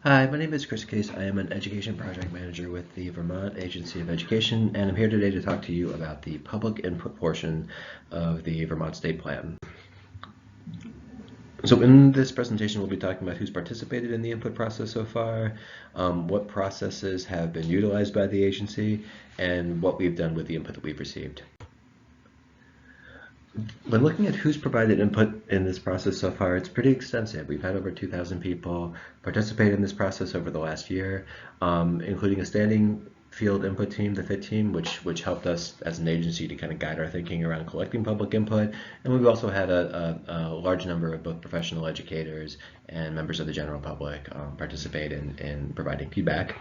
Hi, my name is Chris Case. I am an Education Project Manager with the Vermont Agency of Education, and I'm here today to talk to you about the public input portion of the Vermont State Plan. So in this presentation, we'll be talking about who's participated in the input process so far, what processes have been utilized by the agency, and what we've done with the input that we've received. When looking at who's provided input in this process so far, it's pretty extensive. We've had over 2,000 people participate in this process over the last year, including a standing field input team, the FIT team, which helped us as an agency to kind of guide our thinking around collecting public input. And we've also had a large number of both professional educators and members of the general public participate in providing feedback.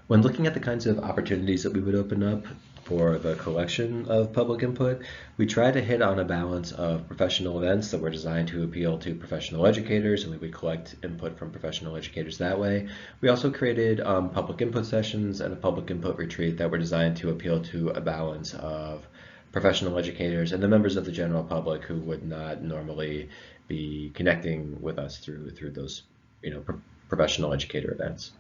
When looking at the kinds of opportunities that we would open up for the collection of public input, we try to hit on a balance of professional events that were designed to appeal to professional educators, and we would collect input from professional educators that way. We also created public input sessions and a public input retreat that were designed to appeal to a balance of professional educators and the members of the general public who would not normally be connecting with us through those professional educator events.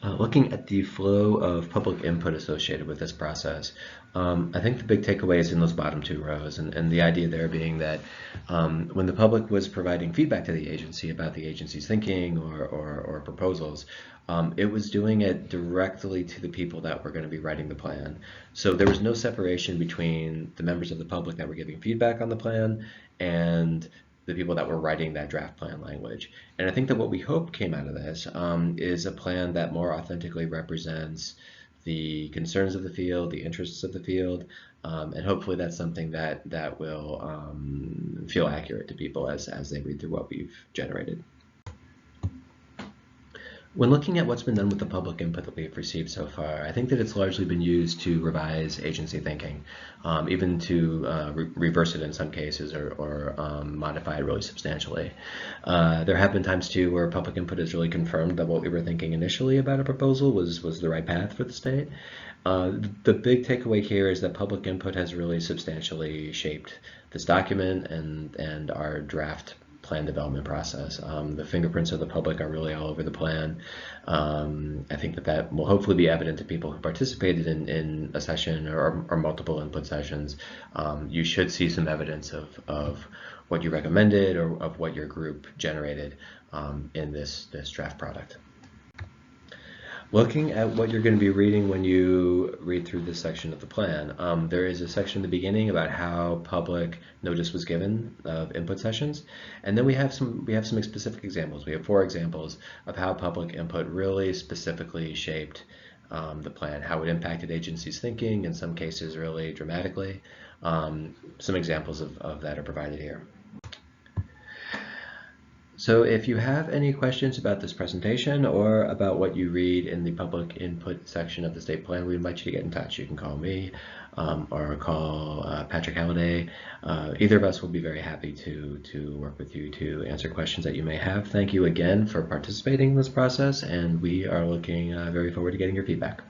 Looking at the flow of public input associated with this process, I think the big takeaway is in those bottom two rows, and the idea there being that when the public was providing feedback to the agency about the agency's thinking or proposals, it was doing it directly to the people that were going to be writing the plan. So there was no separation between the members of the public that were giving feedback on the plan and the people that were writing that draft plan language. And I think that what we hope came out of this is a plan that more authentically represents the concerns of the field, the interests of the field, and hopefully that's something that will feel accurate to people as they read through what we've generated. When looking at what's been done with the public input that we've received so far, I think that it's largely been used to revise agency thinking, even to reverse it in some cases or modify it really substantially. There have been times too where public input has really confirmed that what we were thinking initially about a proposal was the right path for the state. The big takeaway here is that public input has really substantially shaped this document and our draft plan development process. The fingerprints of the public are really all over the plan. I think that will hopefully be evident to people who participated in a session or multiple input sessions. You should see some evidence of what you recommended or of what your group generated in this draft product. Looking at what you're going to be reading when you read through this section of the plan, there is a section in the beginning about how public notice was given of input sessions, and then we have some specific examples. We have 4 examples of how public input really specifically shaped the plan, how it impacted agencies' thinking, in some cases really dramatically. Some examples of that are provided here. So if you have any questions about this presentation or about what you read in the public input section of the state plan, we invite you to get in touch. You can call me or call Patrick Halladay. Either of us will be very happy to work with you to answer questions that you may have. Thank you again for participating in this process, and we are looking very forward to getting your feedback.